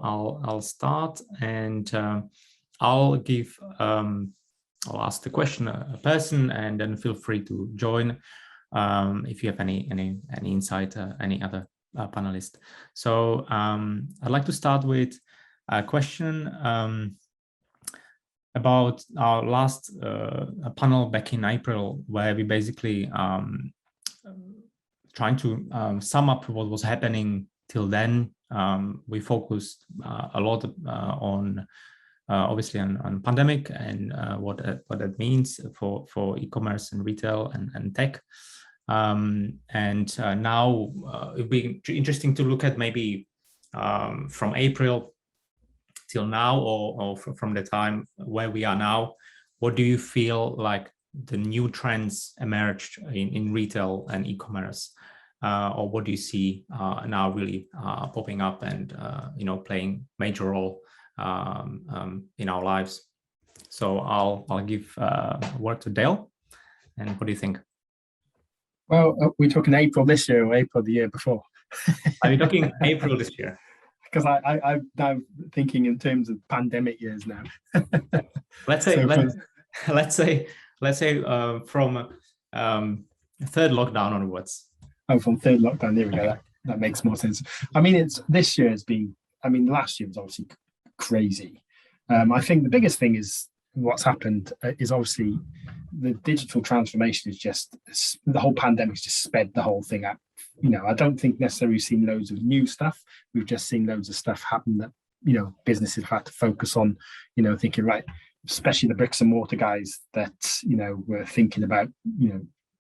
I'll start, and I'll ask the question a person, and then feel free to join if you have any insight, any other panelist. So I'd like to start with a question about our last panel back in April, where we basically trying to sum up what was happening till then. We focused a lot on obviously on pandemic and what that means for e-commerce and retail and tech. Now it'd be interesting to look at maybe from April till now, or from the time where we are now. What do you feel like the new trends emerged in retail and e-commerce, or what do you see now really popping up and playing major role in our lives? So I'll give word to Dale. And what do you think? Well, are we talking April this year or April the year before? Are you talking April this year? Because I'm now thinking in terms of pandemic years now. let's say from third lockdown onwards. Oh, from third lockdown, there we go. That makes more sense. I mean, this year has been, last year was obviously crazy. I think the biggest thing is what's happened is obviously the digital transformation is just, the whole pandemic's just sped the whole thing up. I don't think necessarily we've seen loads of new stuff. We've just seen loads of stuff happen that, businesses have had to focus on, thinking, right, especially the bricks and mortar guys that, were thinking about,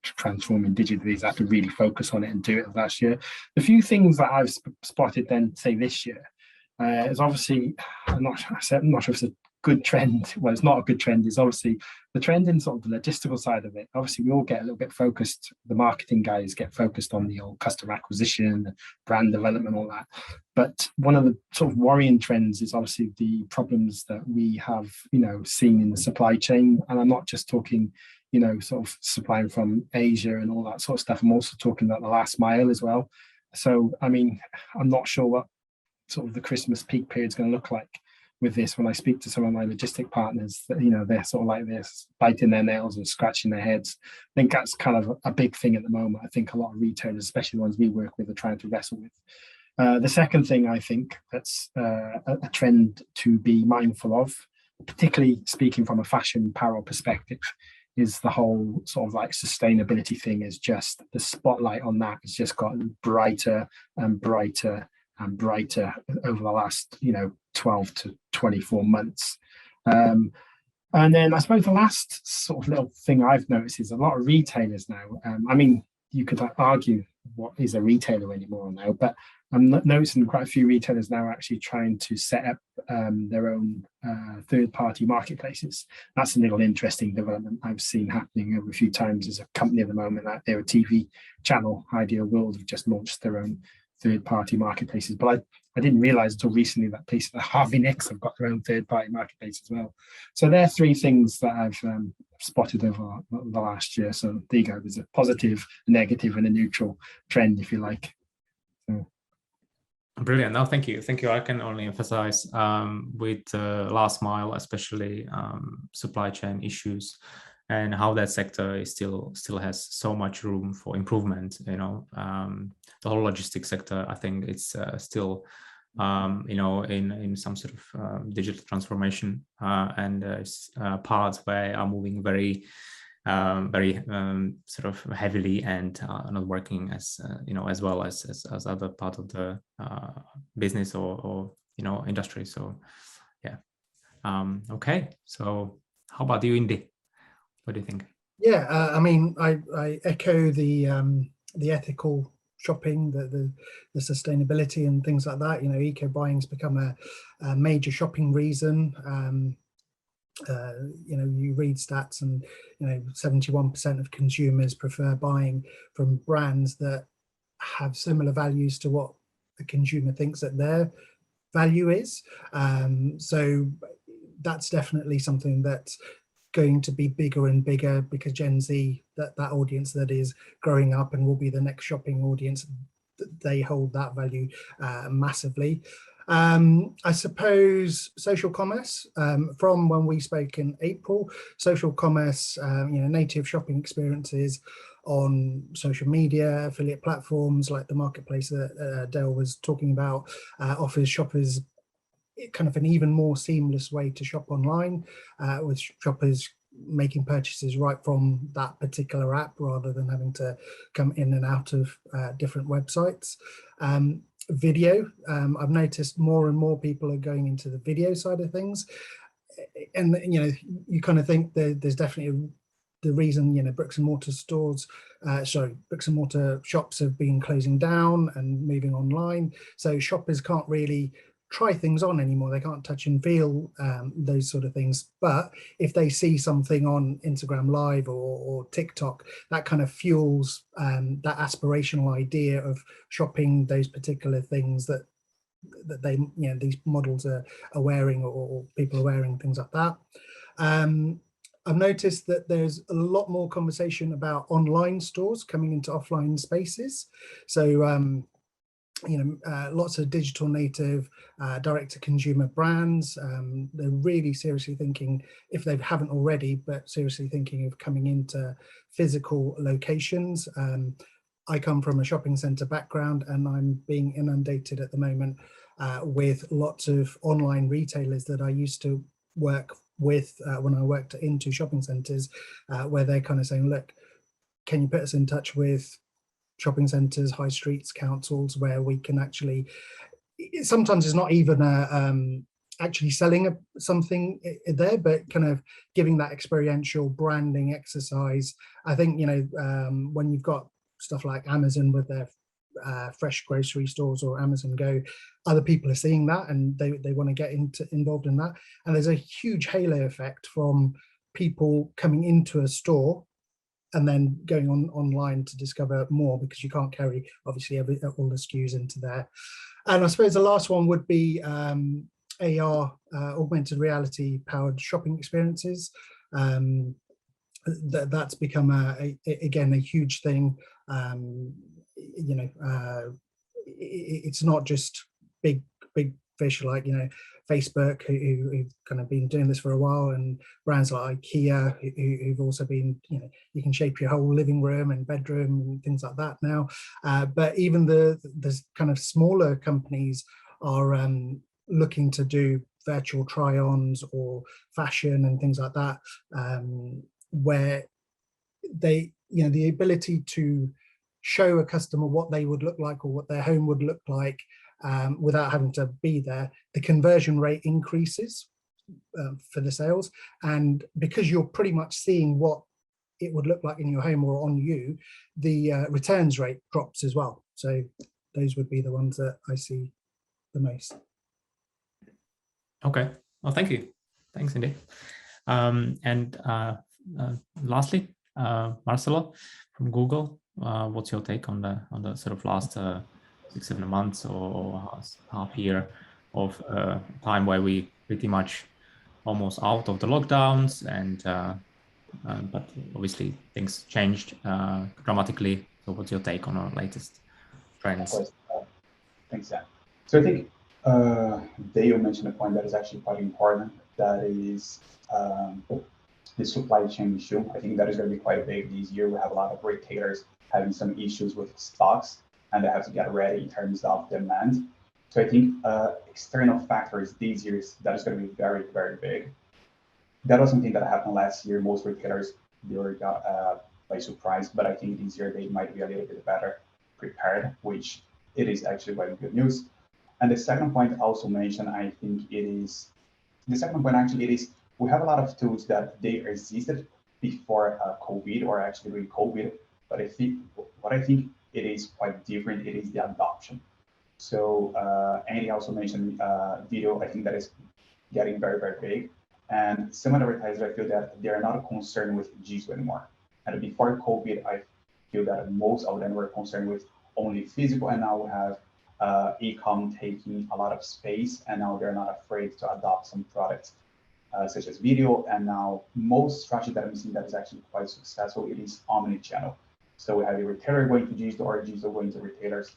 transforming digitally, had to really focus on it and do it last year. The few things that I've spotted then, say this year, is obviously, I'm not sure if it's a good trend. Well, it's not a good trend. Is obviously the trend in sort of the logistical side of it. Obviously, we all get a little bit focused. The marketing guys get focused on the old customer acquisition, brand development, all that. But one of the sort of worrying trends is obviously the problems that we have, seen in the supply chain. And I'm not just talking, sort of supplying from Asia and all that sort of stuff. I'm also talking about the last mile as well. So, I'm not sure what sort of the Christmas peak period is going to look like with this. When I speak to some of my logistic partners, they're sort of like this, biting their nails and scratching their heads. I think that's kind of a big thing at the moment. I think a lot of retailers, especially the ones we work with, are trying to wrestle with. The second thing I think that's a trend to be mindful of, particularly speaking from a fashion apparel perspective, is the whole sort of like sustainability thing. Is just the spotlight on that has just gotten brighter and brighter and brighter over the last 12 to 24 months. And then I suppose the last sort of little thing I've noticed is a lot of retailers now, you could argue what is a retailer anymore now, but I'm noticing quite a few retailers now are actually trying to set up their own third-party marketplaces. That's a little interesting development I've seen happening over a few times. There's a company at the moment that they're a TV channel, Ideal World, have just launched their own third-party marketplaces. But I didn't realize until recently that places like Harvey Nicks have got their own third-party marketplace as well. So there are three things that I've spotted over the last year. So there you go. There's a positive, a negative, and a neutral trend, if you like. So. Brilliant. No, thank you. I can only emphasize with last mile, especially supply chain issues, and how that sector is still has so much room for improvement. The whole logistics sector, I think it's still in some sort of digital transformation, and there's parts where are moving very sort of heavily and not working as as well as other part of the business or industry. So yeah. Okay, so how about you, Indy? What do you think? Yeah, I echo the ethical shopping, the sustainability and things like that. Eco buying's become a major shopping reason. You read stats and 71% of consumers prefer buying from brands that have similar values to what the consumer thinks that their value is. So that's definitely something that's going to be bigger and bigger, because Gen Z, that audience that is growing up and will be the next shopping audience, they hold that value massively. I suppose social commerce, from when we spoke in April, social commerce, native shopping experiences on social media, affiliate platforms like the marketplace that Dale was talking about, offers shoppers kind of an even more seamless way to shop online, with shoppers making purchases right from that particular app rather than having to come in and out of different websites. Video, I've noticed more and more people are going into the video side of things, and you kind of think that there's definitely the reason bricks and mortar shops have been closing down and moving online, so shoppers can't really try things on anymore. They can't touch and feel those sort of things. But if they see something on Instagram Live or TikTok, that kind of fuels that aspirational idea of shopping those particular things that they, these models are wearing, or people are wearing, things like that. I've noticed that there's a lot more conversation about online stores coming into offline spaces. So lots of digital native, direct-to-consumer brands. They're really seriously thinking, if they haven't already, but seriously thinking of coming into physical locations. I come from a shopping centre background, and I'm being inundated at the moment with lots of online retailers that I used to work with when I worked into shopping centres, where they're kind of saying, look, can you put us in touch with shopping centres, high streets, councils, where we can actually, sometimes it's not even actually selling something there, but kind of giving that experiential branding exercise. I think, when you've got stuff like Amazon with their fresh grocery stores, or Amazon Go, other people are seeing that and they want to get involved in that. And there's a huge halo effect from people coming into a store and then going online to discover more, because you can't carry obviously all the SKUs into there. And I suppose the last one would be AR, augmented reality powered shopping experiences. That's become again a huge thing. It's not just big fish like Facebook who've kind of been doing this for a while, and brands like IKEA who've also been, you can shape your whole living room and bedroom and things like that now. But even the kind of smaller companies are looking to do virtual try-ons or fashion and things like that, where they, the ability to show a customer what they would look like or what their home would look like without having to be there, the conversion rate increases for the sales. And because you're pretty much seeing what it would look like in your home or on you, the returns rate drops as well. So those would be the ones that I see the most. Okay, well, thank you. Thanks, Indy. And lastly, Marcelo from Google, what's your take on the sort of last 6-7 months or half year of time where we pretty much almost out of the lockdowns, and but obviously things changed dramatically. So what's your take on our latest trends? Of course. Thanks, Dan. So I think Dale mentioned a point that is actually quite important. That is the supply chain issue. I think that is going to be quite big this year. We have a lot of retailers having some issues with stocks, and they have to get ready in terms of demand. So I think external factors these years, that is going to be very, very big. That was something that happened last year. Most retailers, they were got by surprise, but I think this year they might be a little bit better prepared, which it is actually quite good news. And the second point also mentioned, I think it is, the second point actually it is, we have a lot of tools that they existed before COVID or actually during COVID, but I think what I think it is quite different, it is the adoption. So Andy also mentioned video. I think that is getting very, very big. And some of the advertisers, I feel that they are not concerned with digital anymore. And before COVID, I feel that most of them were concerned with only physical, and now we have e-com taking a lot of space, and now they're not afraid to adopt some products such as video. And now most strategy that I'm seeing that is actually quite successful, it is omnichannel. So we have a retailer going to digital or digital going to retailers.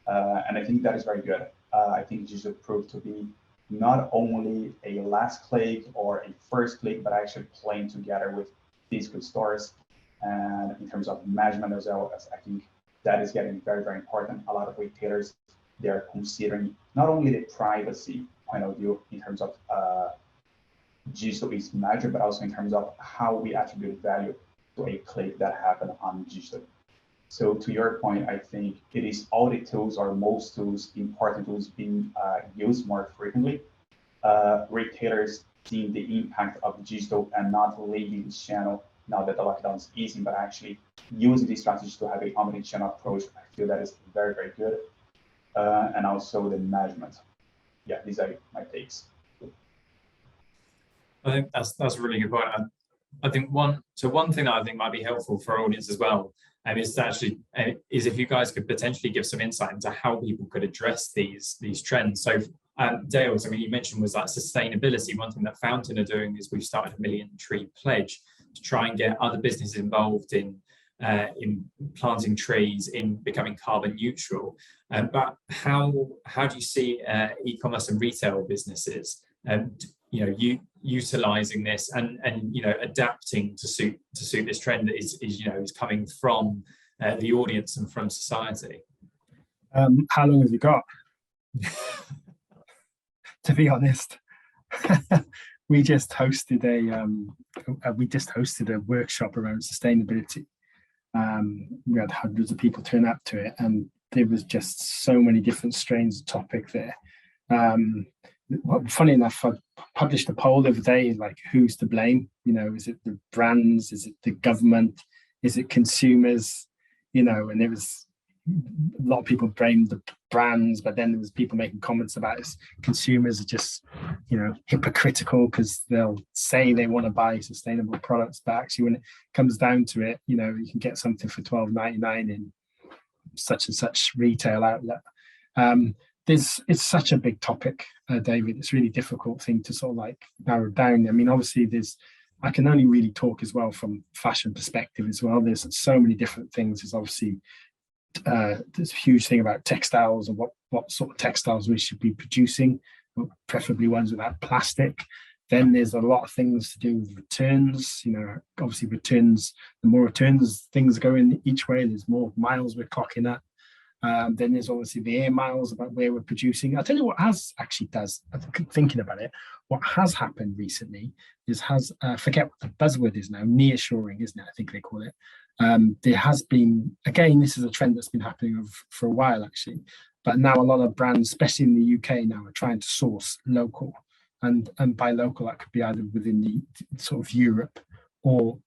And I think that is very good. I think digital proved to be not only a last click or a first click, but actually playing together with physical stores. And in terms of management as well, as I think that is getting very, very important. A lot of retailers, they're considering not only the privacy point of view in terms of digital is measured, but also in terms of how we attribute value to a click that happened on digital. So to your point, I think it is all the tools or most tools, important tools being used more frequently. Retailers seeing the impact of digital and not leaving this channel now that the lockdown is easing, but actually using these strategies to have a omnichannel approach. I feel that is very, very good. And also the management. Yeah, these are my takes. I think that's a really good point. I think one thing that I think might be helpful for our audience as well is if you guys could potentially give some insight into how people could address these trends. So Dale, something you mentioned was like sustainability. One thing that Fountain are doing is we've started a million tree pledge to try and get other businesses involved in planting trees, in becoming carbon neutral. But how do you see e-commerce and retail businesses utilizing this and adapting to suit this trend that is coming from the audience and from society? How long have you got? To be honest, we just hosted a workshop around sustainability. We had hundreds of people turn up to it, and there was just so many different strains of topic there. Funny enough, I published a poll the other day, like, who's to blame? Is it the brands? Is it the government? Is it consumers? And there was a lot of people blamed the brands, but then there was people making comments about it. Consumers are just, hypocritical because they'll say they want to buy sustainable products, but actually when it comes down to it, you can get something for $12.99 in such and such retail outlet. It's such a big topic, David. It's a really difficult thing to sort of like narrow down. I mean, obviously I can only really talk as well from fashion perspective as well. There's so many different things. There's obviously there's a huge thing about textiles and what sort of textiles we should be producing, preferably ones without plastic. Then there's a lot of things to do with returns. Obviously returns, the more returns things go in each way, there's more miles we're clocking at. Then there's obviously the air miles about where we're producing. I'll tell you what thinking about it, what has happened recently is forget what the buzzword is now, nearshoring, isn't it? I think they call it. There has been, again, this is a trend that's been happening for a while actually, but now a lot of brands, especially in the UK now, are trying to source local, and by local that could be either within the sort of Europe, or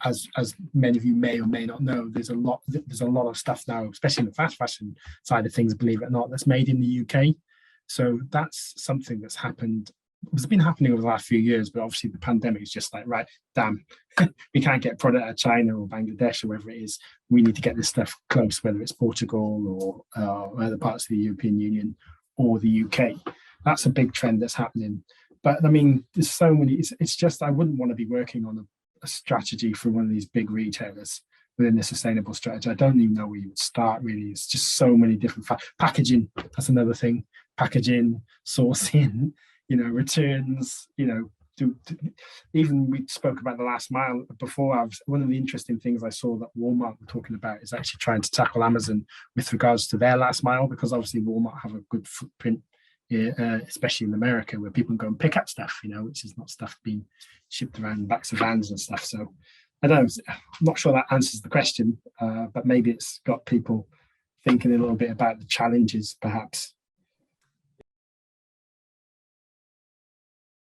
as many of you may or may not know, there's a lot of stuff now, especially in the fast fashion side of things, believe it or not, that's made in the UK. So that's something that's happened. It's been happening over the last few years, but obviously the pandemic is just like, right, damn, we can't get product out of China or Bangladesh or wherever it is. We need to get this stuff close, whether it's Portugal or other parts of the European Union or the UK. That's a big trend that's happening. But I mean, there's so many. It's just, I wouldn't want to be working on a strategy for one of these big retailers within the sustainable strategy. I don't even know where you would start, really. It's just so many different packaging. That's another thing. Packaging, sourcing, returns, even we spoke about the last mile before. One of the interesting things I saw that Walmart were talking about is actually trying to tackle Amazon with regards to their last mile, because obviously Walmart have a good footprint, especially in America, where people can go and pick up stuff, which is not stuff being shipped around in backs of vans and stuff. So I don't know, I'm not sure that answers the question, but maybe it's got people thinking a little bit about the challenges, perhaps.